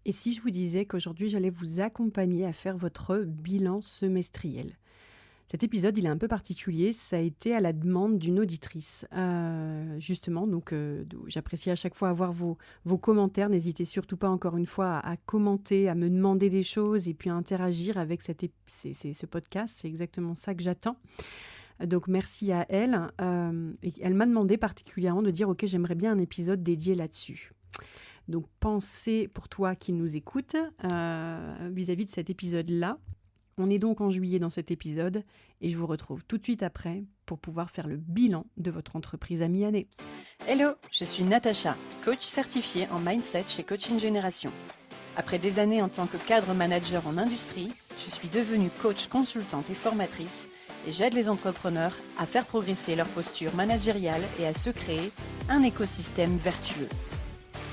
Et si je vous disais qu'aujourd'hui j'allais vous accompagner à faire votre bilan semestriel? Cet épisode, il est un peu particulier, ça a été à la demande d'une auditrice. Justement, donc j'apprécie à chaque fois avoir vos commentaires. N'hésitez surtout pas encore une fois à commenter, à me demander des choses et puis à interagir avec ce podcast. C'est exactement ça que j'attends. Donc merci à elle. Et elle m'a demandé particulièrement de dire, ok, j'aimerais bien un épisode dédié là-dessus. Donc pensez pour toi qui nous écoute vis-à-vis de cet épisode-là. On est donc en juillet dans cet épisode et je vous retrouve tout de suite après pour pouvoir faire le bilan de votre entreprise à mi-année. Hello, je suis Natacha, coach certifiée en mindset chez Coaching Génération. Après des années en tant que cadre manager en industrie, je suis devenue coach consultante et formatrice et j'aide les entrepreneurs à faire progresser leur posture managériale et à se créer un écosystème vertueux.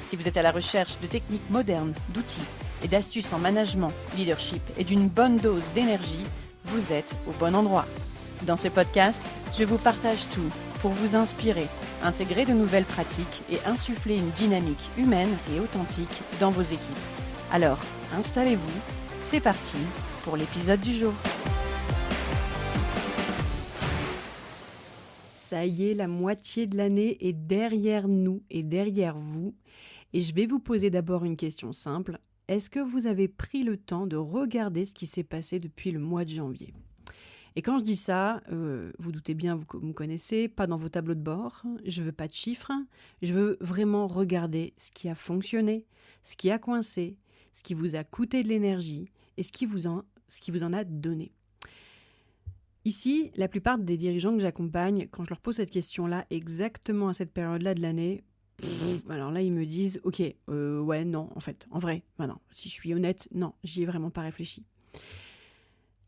Si vous êtes à la recherche de techniques modernes, d'outils et d'astuces en management, leadership et d'une bonne dose d'énergie, vous êtes au bon endroit. Dans ce podcast, je vous partage tout pour vous inspirer, intégrer de nouvelles pratiques et insuffler une dynamique humaine et authentique dans vos équipes. Alors, installez-vous, c'est parti pour l'épisode du jour. Ça y est, la moitié de l'année est derrière nous et derrière vous. Et je vais vous poser d'abord une question simple. Est-ce que vous avez pris le temps de regarder ce qui s'est passé depuis le mois de janvier ? Et quand je dis ça, vous doutez bien, vous me connaissez, pas dans vos tableaux de bord, je veux pas de chiffres, je veux vraiment regarder ce qui a fonctionné, ce qui a coincé, ce qui vous a coûté de l'énergie et ce qui vous en a donné. Ici, la plupart des dirigeants que j'accompagne, quand je leur pose cette question-là, exactement à cette période-là de l'année, alors là, ils me disent, ok, ouais, non, en fait, en vrai, non, si je suis honnête, non, j'y ai vraiment pas réfléchi.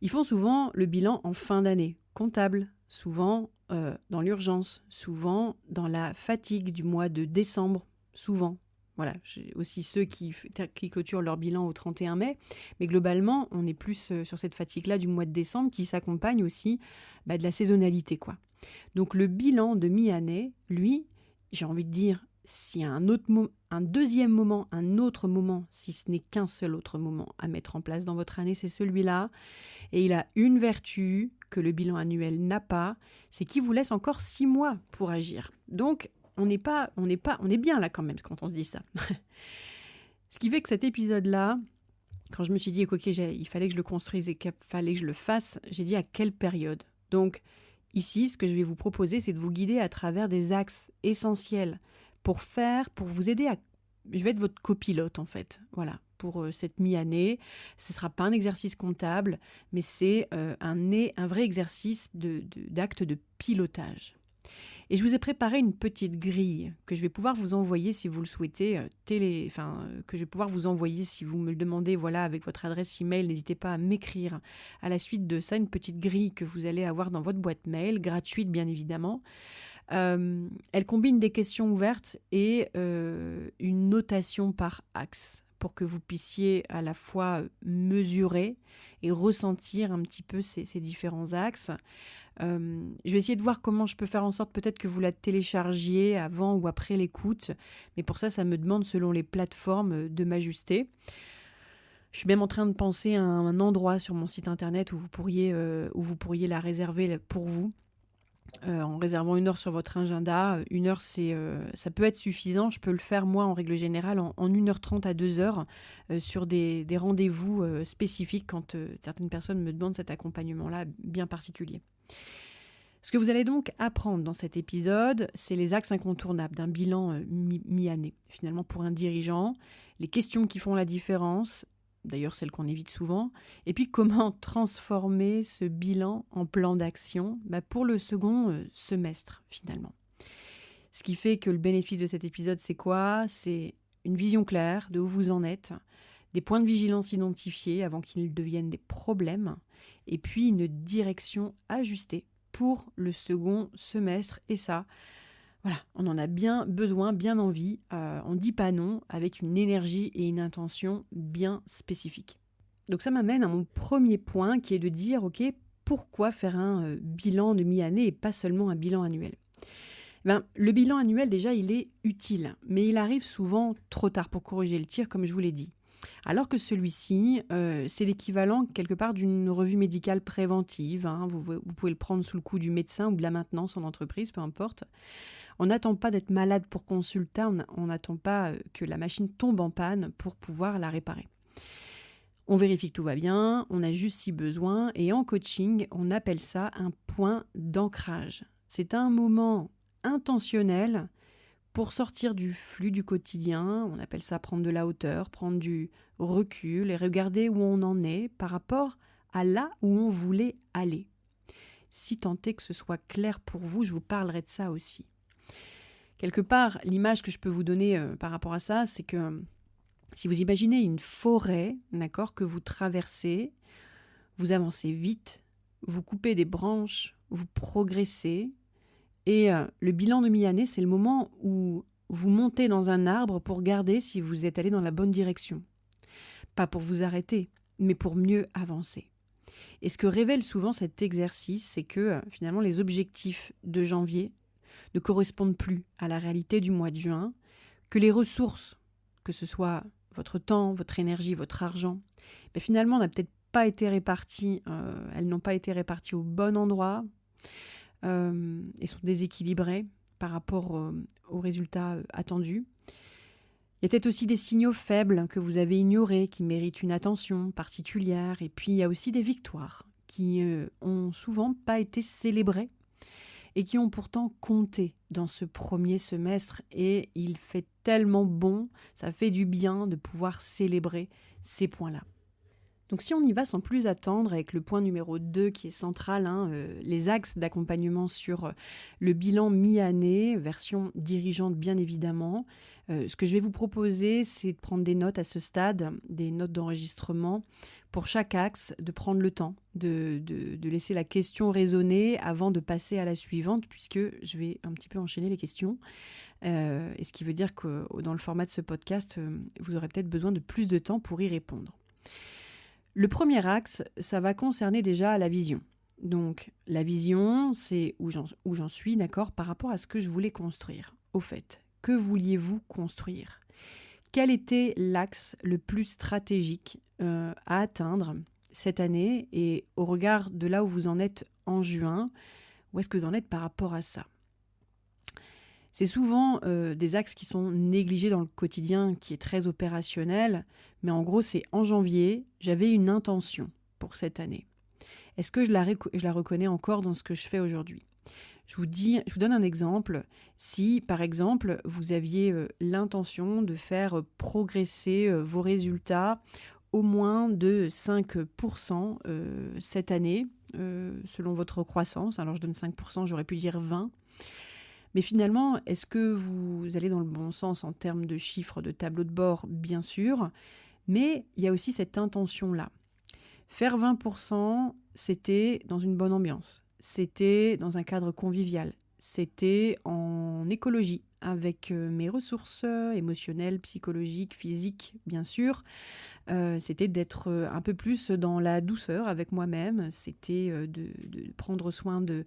Ils font souvent le bilan en fin d'année, comptable, souvent dans l'urgence, souvent dans la fatigue du mois de décembre, souvent. Voilà, j'ai aussi ceux qui clôturent leur bilan au 31 mai, mais globalement, on est plus sur cette fatigue-là du mois de décembre qui s'accompagne aussi de la saisonnalité, quoi. Donc le bilan de mi-année, lui, j'ai envie de dire, s'il y a un deuxième moment, un autre moment, si ce n'est qu'un seul autre moment à mettre en place dans votre année, c'est celui-là. Et il a une vertu que le bilan annuel n'a pas, c'est qu'il vous laisse encore 6 mois pour agir. Donc, on est bien là quand même quand on se dit ça. Ce qui fait que cet épisode-là, quand je me suis dit ok, il fallait que je le construise et qu'il fallait que je le fasse, j'ai dit à quelle période. Donc, ici, ce que je vais vous proposer, c'est de vous guider à travers des axes essentiels pour vous aider à... Je vais être votre copilote en fait, voilà, pour cette mi-année. Ce ne sera pas un exercice comptable, mais c'est un vrai exercice d'acte de pilotage. Et je vous ai préparé une petite grille que je vais pouvoir vous envoyer si vous le souhaitez, que je vais pouvoir vous envoyer si vous me le demandez, voilà, avec votre adresse email. N'hésitez pas à m'écrire à la suite de ça, une petite grille que vous allez avoir dans votre boîte mail, gratuite bien évidemment. Elle combine des questions ouvertes et une notation par axe pour que vous puissiez à la fois mesurer et ressentir un petit peu ces différents axes. Je vais essayer de voir comment je peux faire en sorte peut-être que vous la téléchargiez avant ou après l'écoute, mais pour ça, ça me demande selon les plateformes de m'ajuster. Je suis même en train de penser à un endroit sur mon site internet où vous pourriez la réserver pour vous. En réservant 1 heure sur votre agenda. 1 heure, ça peut être suffisant. Je peux le faire, moi, en règle générale, en 1h30 à 2 heures sur des rendez-vous spécifiques quand certaines personnes me demandent cet accompagnement-là bien particulier. Ce que vous allez donc apprendre dans cet épisode, c'est les axes incontournables d'un bilan mi-année. Finalement, pour un dirigeant, les questions qui font la différence, d'ailleurs celles qu'on évite souvent, et puis comment transformer ce bilan en plan d'action pour le second semestre finalement. Ce qui fait que le bénéfice de cet épisode, c'est quoi ? C'est une vision claire de où vous en êtes, des points de vigilance identifiés avant qu'ils deviennent des problèmes, et puis une direction ajustée pour le second semestre. Et ça, voilà, on en a bien besoin, bien envie. On ne dit pas non avec une énergie et une intention bien spécifiques. Donc ça m'amène à mon premier point qui est de dire, ok, pourquoi faire un bilan de mi-année et pas seulement un bilan annuel ? Le bilan annuel, déjà, il est utile, mais il arrive souvent trop tard pour corriger le tir, comme je vous l'ai dit. Alors que celui-ci, c'est l'équivalent quelque part d'une revue médicale préventive, hein. Vous pouvez le prendre sous le coup du médecin ou de la maintenance en entreprise, peu importe. On n'attend pas d'être malade pour consulter, on n'attend pas que la machine tombe en panne pour pouvoir la réparer. On vérifie que tout va bien, on ajuste si besoin, et en coaching, on appelle ça un point d'ancrage. C'est un moment intentionnel pour sortir du flux du quotidien. On appelle ça prendre de la hauteur, prendre du recul et regarder où on en est par rapport à là où on voulait aller. Si tant est que ce soit clair pour vous, je vous parlerai de ça aussi. Quelque part, l'image que je peux vous donner par rapport à ça, c'est que si vous imaginez une forêt, d'accord, que vous traversez, vous avancez vite, vous coupez des branches, vous progressez, et le bilan de mi-année, c'est le moment où vous montez dans un arbre pour regarder si vous êtes allé dans la bonne direction. Pas pour vous arrêter, mais pour mieux avancer. Et ce que révèle souvent cet exercice, c'est que finalement les objectifs de janvier ne correspondent plus à la réalité du mois de juin, que les ressources, que ce soit votre temps, votre énergie, votre argent, finalement n'a peut-être pas été réparties, elles n'ont pas été réparties au bon endroit et sont déséquilibrées par rapport aux résultats attendus. Il y a peut-être aussi des signaux faibles que vous avez ignorés, qui méritent une attention particulière. Et puis il y a aussi des victoires qui ont souvent pas été célébrées et qui ont pourtant compté dans ce premier semestre. Et il fait tellement bon, ça fait du bien de pouvoir célébrer ces points-là. Donc si on y va sans plus attendre avec le point numéro 2 qui est central, les axes d'accompagnement sur le bilan mi-année, version dirigeante bien évidemment, ce que je vais vous proposer, c'est de prendre des notes à ce stade, des notes d'enregistrement pour chaque axe, de prendre le temps, de laisser la question résonner avant de passer à la suivante, puisque je vais un petit peu enchaîner les questions. Et ce qui veut dire que dans le format de ce podcast, vous aurez peut-être besoin de plus de temps pour y répondre. Le premier axe, ça va concerner déjà la vision. Donc, la vision, c'est où j'en suis, d'accord, par rapport à ce que je voulais construire. Au fait, que vouliez-vous construire ? Quel était l'axe le plus stratégique à atteindre cette année ? Et au regard de là où vous en êtes en juin, où est-ce que vous en êtes par rapport à ça ? C'est souvent des axes qui sont négligés dans le quotidien, qui est très opérationnel, mais en gros, c'est en janvier, j'avais une intention pour cette année. Est-ce que je la reconnais encore dans ce que je fais aujourd'hui ? Je vous donne un exemple. Si, par exemple, vous aviez l'intention de faire progresser vos résultats au moins de 5% cette année, selon votre croissance, alors je donne 5%, j'aurais pu dire 20%, mais finalement, est-ce que vous allez dans le bon sens en termes de chiffres, de tableau de bord ? Bien sûr, mais il y a aussi cette intention-là. Faire 20%, c'était dans une bonne ambiance, c'était dans un cadre convivial, c'était en écologie, avec mes ressources émotionnelles, psychologiques, physiques, bien sûr. C'était d'être un peu plus dans la douceur avec moi-même, c'était de prendre soin de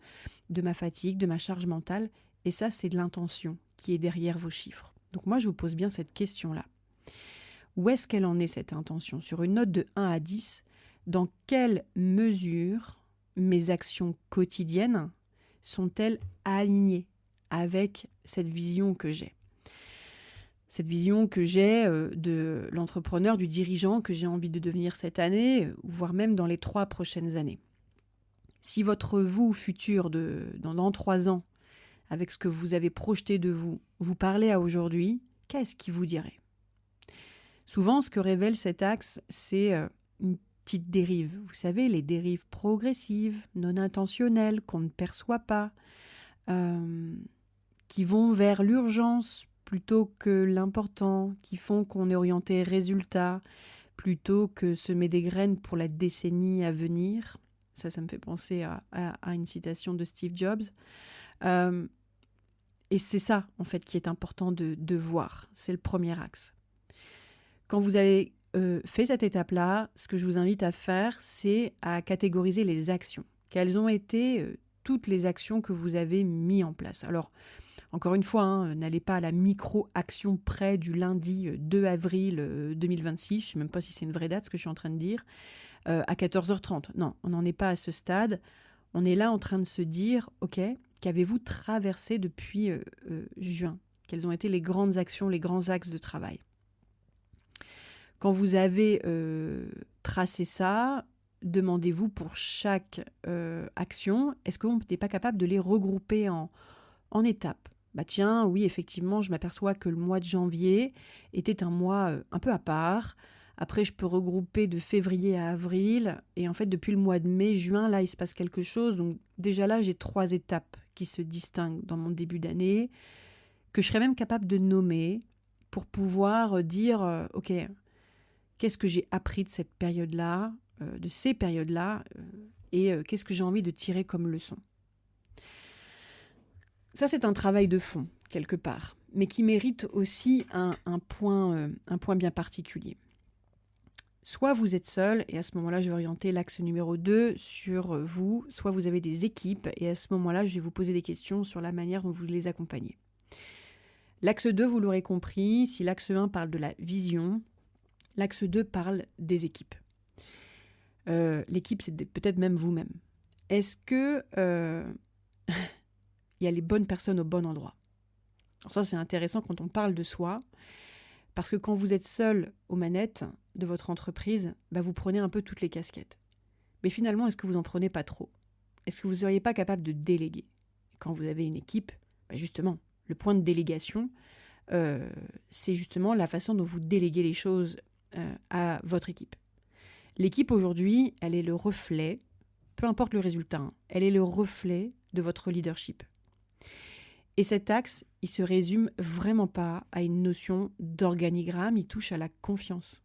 ma fatigue, de ma charge mentale. Et ça, c'est de l'intention qui est derrière vos chiffres. Donc moi, je vous pose bien cette question-là. Où est-ce qu'elle en est, cette intention ? Sur une note de 1 à 10, dans quelle mesure mes actions quotidiennes sont-elles alignées avec cette vision que j'ai ? Cette vision que j'ai de l'entrepreneur, du dirigeant que j'ai envie de devenir cette année, voire même dans les 3 prochaines années. Si votre vous futur dans 3 ans, avec ce que vous avez projeté de vous, vous parlez à aujourd'hui, qu'est-ce qui vous dirait ? Souvent, ce que révèle cet axe, c'est une petite dérive. Vous savez, les dérives progressives, non intentionnelles, qu'on ne perçoit pas, qui vont vers l'urgence plutôt que l'important, qui font qu'on est orienté résultat plutôt que semer des graines pour la décennie à venir. Ça me fait penser à une citation de Steve Jobs. Et c'est ça, en fait, qui est important de voir. C'est le premier axe. Quand vous avez fait cette étape-là, ce que je vous invite à faire, c'est à catégoriser les actions. Quelles ont été toutes les actions que vous avez mises en place ? Alors, Encore une fois, hein, n'allez pas à la micro-action près du lundi 2 avril 2026, je ne sais même pas si c'est une vraie date ce que je suis en train de dire, à 14h30. Non, on n'en est pas à ce stade. On est là en train de se dire, ok, qu'avez-vous traversé depuis juin? Quelles ont été les grandes actions, les grands axes de travail? Quand vous avez tracé ça, demandez-vous pour chaque action, est-ce que vous n'êtes pas capable de les regrouper en étapes? Bah tiens, oui, effectivement, je m'aperçois que le mois de janvier était un mois un peu à part. Après, je peux regrouper de février à avril. Et en fait, depuis le mois de mai, juin, là, il se passe quelque chose. Donc déjà là, j'ai 3 étapes qui se distinguent dans mon début d'année, que je serais même capable de nommer pour pouvoir dire, OK, qu'est-ce que j'ai appris de cette période-là, de ces périodes-là, et qu'est-ce que j'ai envie de tirer comme leçon. Ça, c'est un travail de fond, quelque part, mais qui mérite aussi un point bien particulier. Soit vous êtes seul, et à ce moment-là, je vais orienter l'axe numéro 2 sur vous, soit vous avez des équipes, et à ce moment-là, je vais vous poser des questions sur la manière dont vous les accompagnez. L'axe 2, vous l'aurez compris, si l'axe 1 parle de la vision, l'axe 2 parle des équipes. L'équipe, c'est peut-être même vous-même. Est-ce que il y a les bonnes personnes au bon endroit? Alors ça, c'est intéressant quand on parle de soi, parce que quand vous êtes seul aux manettes de votre entreprise, bah vous prenez un peu toutes les casquettes. Mais finalement, est-ce que vous n'en prenez pas trop? Est-ce que vous ne seriez pas capable de déléguer? Quand vous avez une équipe, bah justement, le point de délégation, c'est justement la façon dont vous déléguez les choses à votre équipe. L'équipe aujourd'hui, elle est le reflet, peu importe le résultat, hein, elle est le reflet de votre leadership. Et cet axe, il se résume vraiment pas à une notion d'organigramme, il touche à la confiance.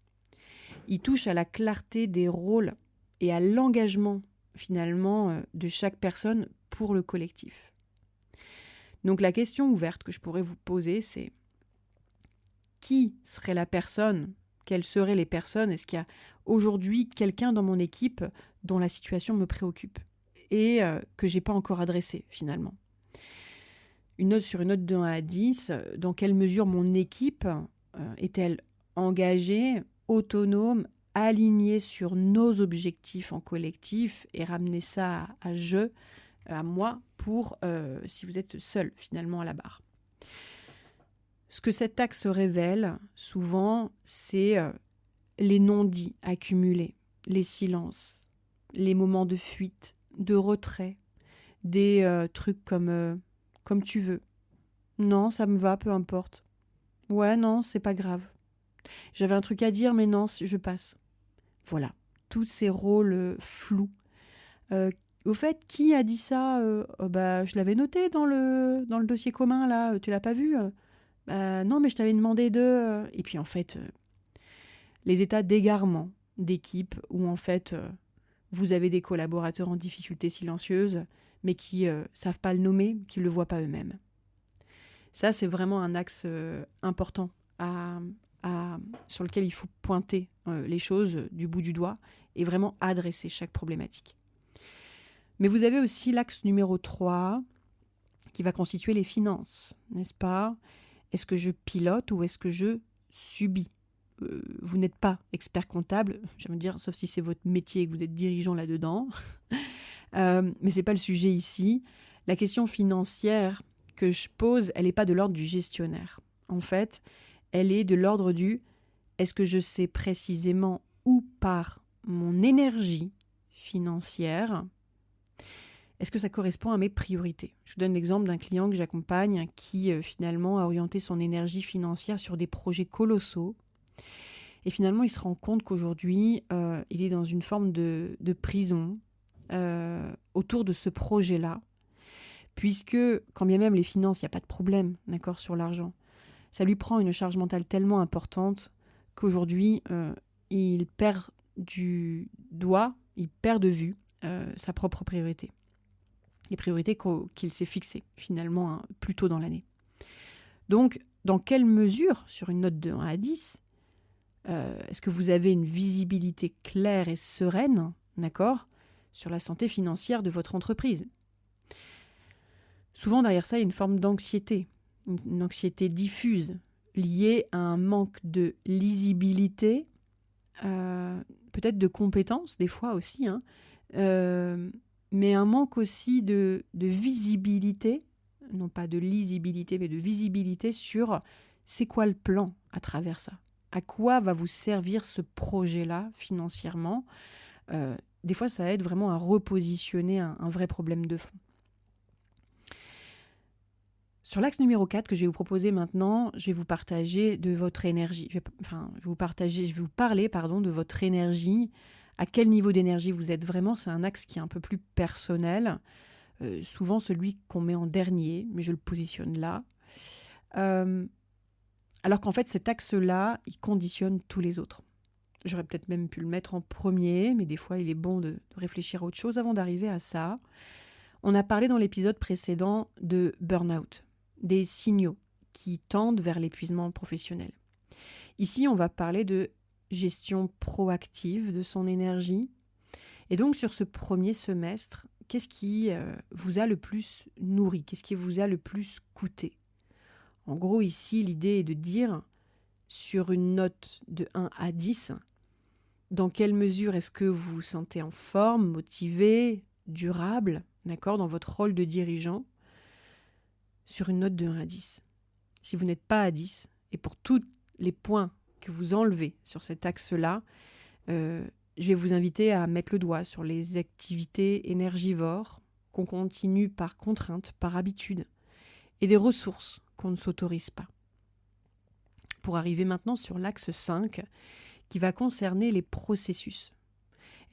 Il touche à la clarté des rôles et à l'engagement, finalement, de chaque personne pour le collectif. Donc la question ouverte que je pourrais vous poser, c'est qui serait la personne? Quelles seraient les personnes? Est-ce qu'il y a aujourd'hui quelqu'un dans mon équipe dont la situation me préoccupe et que je n'ai pas encore adressé finalement? Sur une note de 1 à 10, dans quelle mesure mon équipe est-elle engagée, autonome, alignée sur nos objectifs en collectif et ramener ça à moi, pour si vous êtes seul finalement à la barre. Ce que cet axe révèle souvent, c'est les non-dits accumulés, les silences, les moments de fuite, de retrait, des trucs comme tu veux. Non, ça me va, peu importe. Ouais, non, c'est pas grave. J'avais un truc à dire, mais non, je passe. Voilà, tous ces rôles flous. Au fait, qui a dit ça? Bah, je l'avais noté dans le dossier commun, là, tu l'as pas vu? Non, mais je t'avais demandé de... Et puis en fait, les états d'égarement d'équipe où en fait, vous avez des collaborateurs en difficulté silencieuse, mais qui savent pas le nommer, qui le voient pas eux-mêmes. Ça, c'est vraiment un axe important sur lequel il faut pointer les choses du bout du doigt et vraiment adresser chaque problématique. Mais vous avez aussi l'axe numéro 3 qui va constituer les finances, n'est-ce pas? Est-ce que je pilote ou est-ce que je subis? Vous n'êtes pas expert comptable, je veux dire, sauf si c'est votre métier et que vous êtes dirigeant là-dedans. Mais ce n'est pas le sujet ici. La question financière que je pose, elle n'est pas de l'ordre du gestionnaire. En fait, elle est de l'ordre du « est-ce que je sais précisément où part mon énergie financière ? Est-ce que ça correspond à mes priorités ?» Je vous donne l'exemple d'un client que j'accompagne qui finalement a orienté son énergie financière sur des projets colossaux. Et finalement, il se rend compte qu'aujourd'hui, il est dans une forme de prison autour de ce projet-là. Puisque, quand bien même les finances, il n'y a pas de problème, d'accord, sur l'argent, ça lui prend une charge mentale tellement importante qu'aujourd'hui, il perd il perd de vue sa propre priorité. Les priorités qu'il s'est fixées, finalement, hein, plus tôt dans l'année. Donc, dans quelle mesure, sur une note de 1 à 10, est-ce que vous avez une visibilité claire et sereine, d'accord, sur la santé financière de votre entreprise ? Souvent, derrière ça, il y a une forme d'anxiété, une anxiété diffuse liée à un manque de lisibilité, peut-être de compétences des fois aussi, hein, mais un manque aussi de visibilité, non pas de lisibilité, mais de visibilité sur c'est quoi le plan à travers ça. À quoi va vous servir ce projet-là financièrement? Des fois, ça aide vraiment à repositionner un vrai problème de fond. Sur l'axe numéro 4 que je vais vous proposer maintenant, je vais vous partager de votre énergie. Je vais vous parler de votre énergie. À quel niveau d'énergie vous êtes vraiment? C'est un axe qui est un peu plus personnel, souvent celui qu'on met en dernier, mais je le positionne là. Alors qu'en fait, cet axe-là, il conditionne tous les autres. J'aurais peut-être même pu le mettre en premier, mais des fois, il est bon de réfléchir à autre chose avant d'arriver à ça. On a parlé dans l'épisode précédent de burn-out, des signaux qui tendent vers l'épuisement professionnel. Ici, on va parler de gestion proactive de son énergie. Et donc, sur ce premier semestre, qu'est-ce qui vous a le plus nourri? Qu'est-ce qui vous a le plus coûté? En gros, ici, l'idée est de dire, sur une note de 1 à 10, dans quelle mesure est-ce que vous vous sentez en forme, motivé, durable, d'accord, dans votre rôle de dirigeant, sur une note de 1 à 10. Si vous n'êtes pas à 10, et pour tous les points que vous enlevez sur cet axe-là, je vais vous inviter à mettre le doigt sur les activités énergivores qu'on continue par contrainte, par habitude, et des ressources qu'on ne s'autorise pas. Pour arriver maintenant sur l'axe 5, qui va concerner les processus.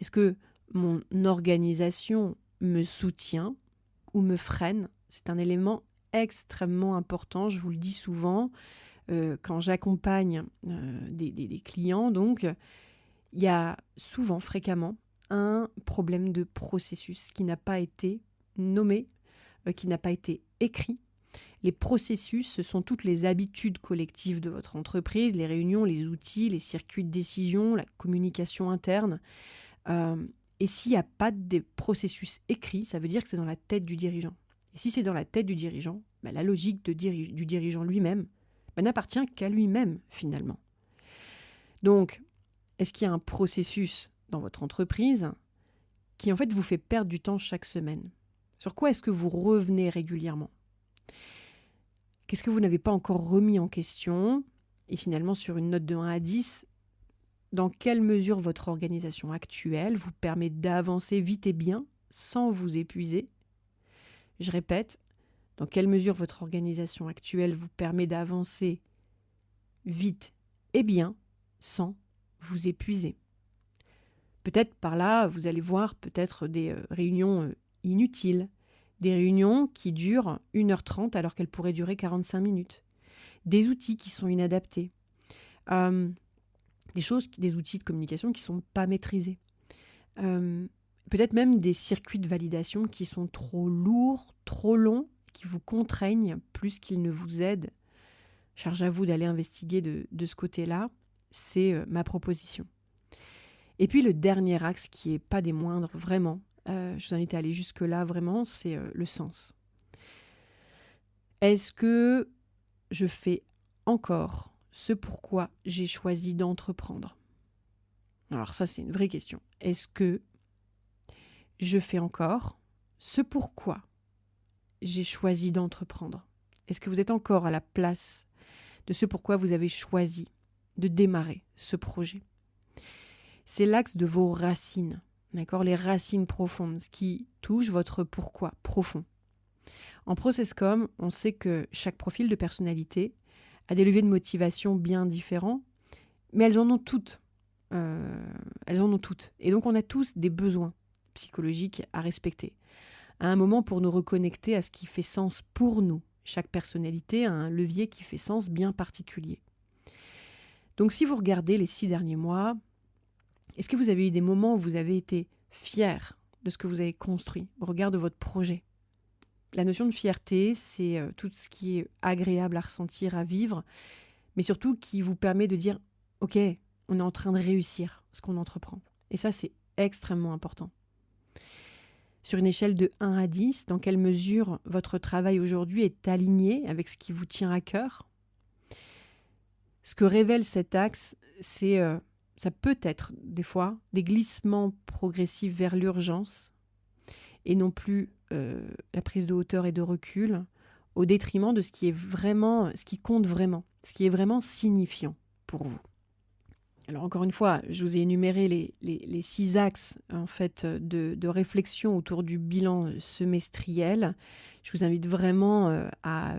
Est-ce que mon organisation me soutient ou me freine? C'est un élément extrêmement important, je vous le dis souvent, quand j'accompagne des clients. Donc, il y a souvent, fréquemment, un problème de processus qui n'a pas été nommé, qui n'a pas été écrit. Les processus, ce sont toutes les habitudes collectives de votre entreprise, les réunions, les outils, les circuits de décision, la communication interne. Et s'il n'y a pas de processus écrit, ça veut dire que c'est dans la tête du dirigeant. Et si c'est dans la tête du dirigeant, la logique du dirigeant lui-même n'appartient qu'à lui-même, finalement. Donc, est-ce qu'il y a un processus dans votre entreprise qui, en fait, vous fait perdre du temps chaque semaine? Sur quoi est-ce que vous revenez régulièrement? Qu'est-ce que vous n'avez pas encore remis en question? Et finalement, sur une note de 1 à 10, dans quelle mesure votre organisation actuelle vous permet d'avancer vite et bien sans vous épuiser? Je répète, dans quelle mesure votre organisation actuelle vous permet d'avancer vite et bien sans vous épuiser? Peut-être par là, vous allez voir peut-être des réunions inutiles, des réunions qui durent 1h30 alors qu'elles pourraient durer 45 minutes, des outils qui sont inadaptés, des outils de communication qui ne sont pas maîtrisés, peut-être même des circuits de validation qui sont trop lourds, trop longs, qui vous contraignent plus qu'ils ne vous aident. Charge à vous d'aller investiguer de ce côté-là, c'est ma proposition. Et puis le dernier axe qui n'est pas des moindres, vraiment, je vous invite à aller jusque-là, vraiment, c'est le sens. Est-ce que je fais encore ce pourquoi j'ai choisi d'entreprendre? Alors ça, c'est une vraie question. Est-ce que je fais encore ce pourquoi j'ai choisi d'entreprendre? Est-ce que vous êtes encore à la place de ce pourquoi vous avez choisi de démarrer ce projet? C'est l'axe de vos racines, d'accord? Les racines profondes, ce qui touche votre pourquoi profond. En ProcessCom, on sait que chaque profil de personnalité a des leviers de motivation bien différents, mais elles en ont toutes. Et donc, on a tous des besoins psychologiques à respecter. À un moment, pour nous reconnecter à ce qui fait sens pour nous. Chaque personnalité a un levier qui fait sens bien particulier. Donc, si vous regardez les 6 derniers mois, est-ce que vous avez eu des moments où vous avez été fier de ce que vous avez construit au regard de votre projet? La notion de fierté, c'est tout ce qui est agréable à ressentir, à vivre, mais surtout qui vous permet de dire « Ok, on est en train de réussir ce qu'on entreprend ». Et ça, c'est extrêmement important. Sur une échelle de 1 à 10, dans quelle mesure votre travail aujourd'hui est aligné avec ce qui vous tient à cœur? Ce que révèle cet axe, c'est ça peut être des fois des glissements progressifs vers l'urgence et non plus la prise de hauteur et de recul au détriment de ce qui est vraiment, ce qui compte vraiment, ce qui est vraiment signifiant pour vous. Alors encore une fois, je vous ai énuméré les 6 axes en fait, de réflexion autour du bilan semestriel. Je vous invite vraiment à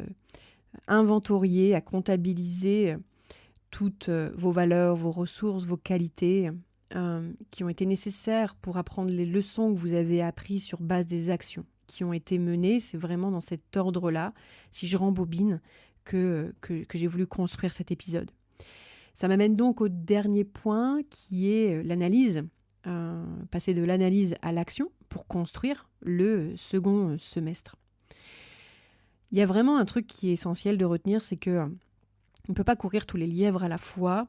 inventorier, à comptabiliser toutes vos valeurs, vos ressources, vos qualités qui ont été nécessaires pour apprendre les leçons que vous avez apprises sur base des actions qui ont été menées. C'est vraiment dans cet ordre-là, si je rembobine, que j'ai voulu construire cet épisode. Ça m'amène donc au dernier point qui est l'analyse, passer de l'analyse à l'action pour construire le second semestre. Il y a vraiment un truc qui est essentiel de retenir, c'est que on ne peut pas courir tous les lièvres à la fois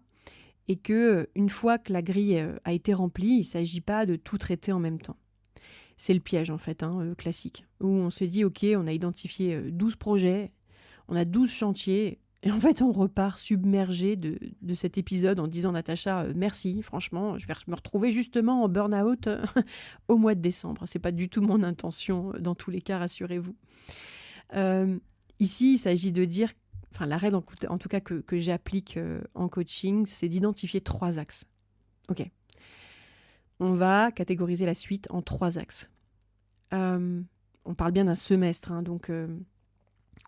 et que une fois que la grille a été remplie, il ne s'agit pas de tout traiter en même temps. C'est le piège en fait, classique, où on se dit ok, on a identifié 12 projets, on a 12 chantiers, et en fait on repart submergé de cet épisode en disant Natacha, merci, franchement, je vais me retrouver justement en burn-out au mois de décembre. C'est pas du tout mon intention dans tous les cas, rassurez-vous. Ici, il s'agit de dire, enfin la règle en tout cas que j'applique en coaching, c'est d'identifier 3 axes. Ok. On va catégoriser la suite en 3 axes. On parle bien d'un semestre, donc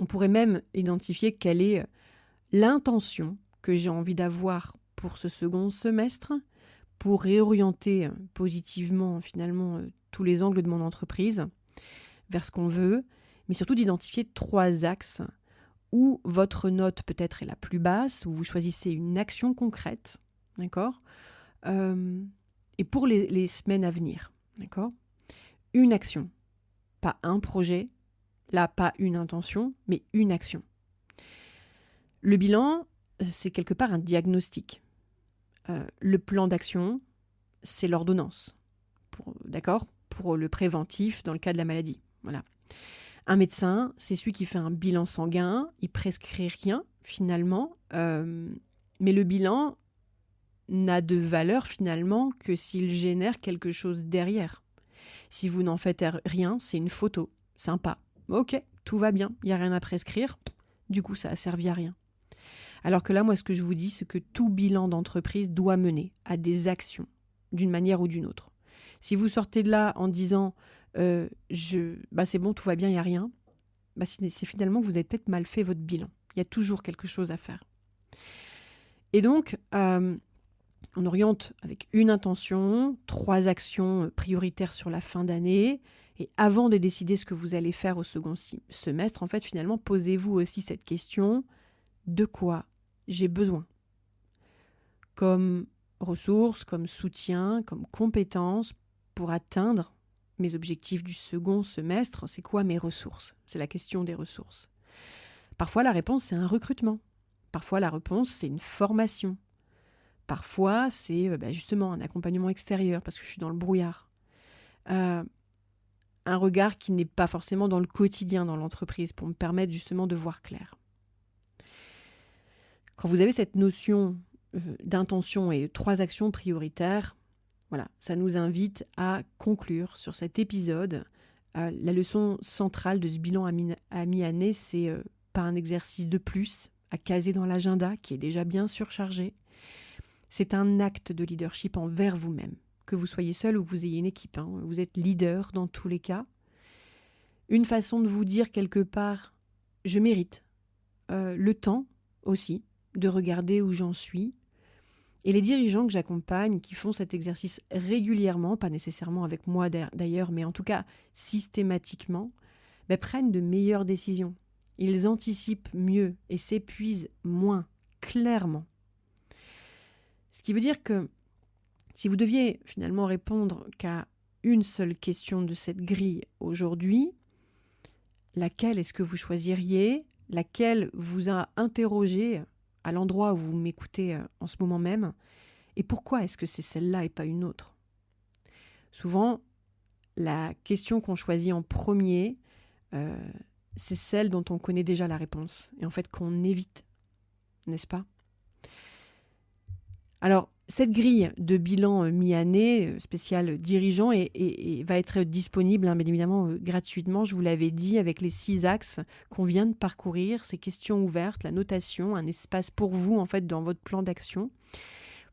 on pourrait même identifier quelle est l'intention que j'ai envie d'avoir pour ce second semestre, pour réorienter positivement finalement tous les angles de mon entreprise vers ce qu'on veut, mais surtout d'identifier 3 axes où votre note peut-être est la plus basse, où vous choisissez une action concrète, d'accord, et pour les semaines à venir, d'accord, une action, pas un projet, là pas une intention, mais une action. Le bilan, c'est quelque part un diagnostic. Le plan d'action, c'est l'ordonnance, d'accord, pour le préventif dans le cas de la maladie. Voilà. Un médecin, c'est celui qui fait un bilan sanguin, il prescrit rien finalement, mais le bilan n'a de valeur finalement que s'il génère quelque chose derrière. Si vous n'en faites rien, c'est une photo, sympa. Ok, tout va bien, il n'y a rien à prescrire, du coup ça a servi à rien. Alors que là, moi, ce que je vous dis, c'est que tout bilan d'entreprise doit mener à des actions, d'une manière ou d'une autre. Si vous sortez de là en disant c'est bon, tout va bien, il n'y a rien, c'est finalement que vous avez peut-être mal fait votre bilan. Il y a toujours quelque chose à faire. Et donc, on oriente avec une intention, 3 actions prioritaires sur la fin d'année. Et avant de décider ce que vous allez faire au second semestre, en fait, finalement, posez-vous aussi cette question: de quoi j'ai besoin? Comme ressources, comme soutien, comme compétences pour atteindre mes objectifs du second semestre. C'est quoi mes ressources? C'est la question des ressources. Parfois, la réponse, c'est un recrutement. Parfois, la réponse, c'est une formation. Parfois, c'est justement un accompagnement extérieur parce que je suis dans le brouillard. Un regard qui n'est pas forcément dans le quotidien dans l'entreprise pour me permettre justement de voir clair. Quand vous avez cette notion d'intention et 3 actions prioritaires, voilà, ça nous invite à conclure sur cet épisode. La leçon centrale de ce bilan à mi-année, c'est pas un exercice de plus à caser dans l'agenda qui est déjà bien surchargé. C'est un acte de leadership envers vous-même. Que vous soyez seul ou que vous ayez une équipe, vous êtes leader dans tous les cas. Une façon de vous dire quelque part, je mérite le temps aussi de regarder où j'en suis. Et les dirigeants que j'accompagne, qui font cet exercice régulièrement, pas nécessairement avec moi d'ailleurs, mais en tout cas systématiquement, prennent de meilleures décisions. Ils anticipent mieux et s'épuisent moins, clairement. Ce qui veut dire que si vous deviez finalement répondre qu'à une seule question de cette grille aujourd'hui, laquelle est-ce que vous choisiriez? Laquelle vous a interrogé à l'endroit où vous m'écoutez en ce moment même? Et pourquoi est-ce que c'est celle-là et pas une autre? Souvent, la question qu'on choisit en premier, c'est celle dont on connaît déjà la réponse et en fait qu'on évite, n'est-ce pas ? Alors, cette grille de bilan mi-année spéciale dirigeant va être disponible, bien évidemment, gratuitement, je vous l'avais dit, avec les 6 axes qu'on vient de parcourir, ces questions ouvertes, la notation, un espace pour vous, en fait, dans votre plan d'action.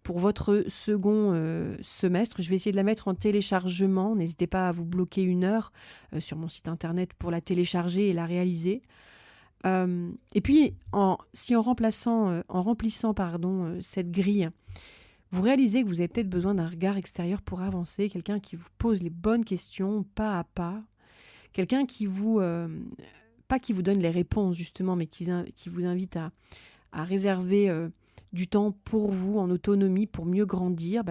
Pour votre second semestre, je vais essayer de la mettre en téléchargement. N'hésitez pas à vous bloquer 1 heure sur mon site internet pour la télécharger et la réaliser. Et puis, en remplissant cette grille, vous réalisez que vous avez peut-être besoin d'un regard extérieur pour avancer, quelqu'un qui vous pose les bonnes questions pas à pas, quelqu'un qui vous, pas qui vous donne les réponses justement, mais qui vous invite à réserver du temps pour vous en autonomie pour mieux grandir.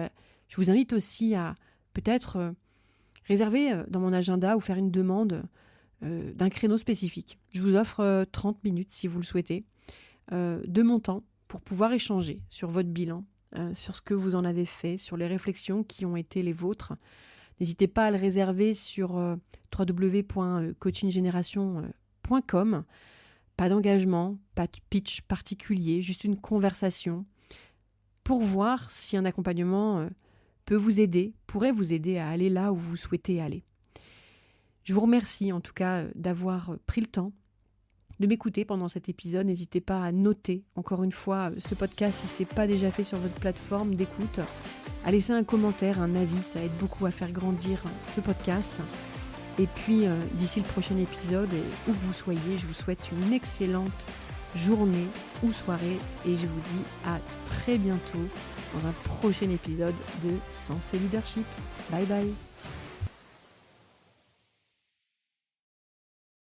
Je vous invite aussi à peut-être réserver dans mon agenda ou faire une demande d'un créneau spécifique. Je vous offre 30 minutes si vous le souhaitez, de mon temps pour pouvoir échanger sur votre bilan, sur ce que vous en avez fait, sur les réflexions qui ont été les vôtres. N'hésitez pas à le réserver sur www.coachinggeneration.com. Pas d'engagement, pas de pitch particulier, juste une conversation pour voir si un accompagnement pourrait vous aider à aller là où vous souhaitez aller. Je vous remercie en tout cas d'avoir pris le temps de m'écouter pendant cet épisode. N'hésitez pas à noter encore une fois ce podcast si ce n'est pas déjà fait sur votre plateforme d'écoute. À laisser un commentaire, un avis, ça aide beaucoup à faire grandir ce podcast. Et puis d'ici le prochain épisode, et où que vous soyez, je vous souhaite une excellente journée ou soirée et je vous dis à très bientôt dans un prochain épisode de Sens et Leadership. Bye bye.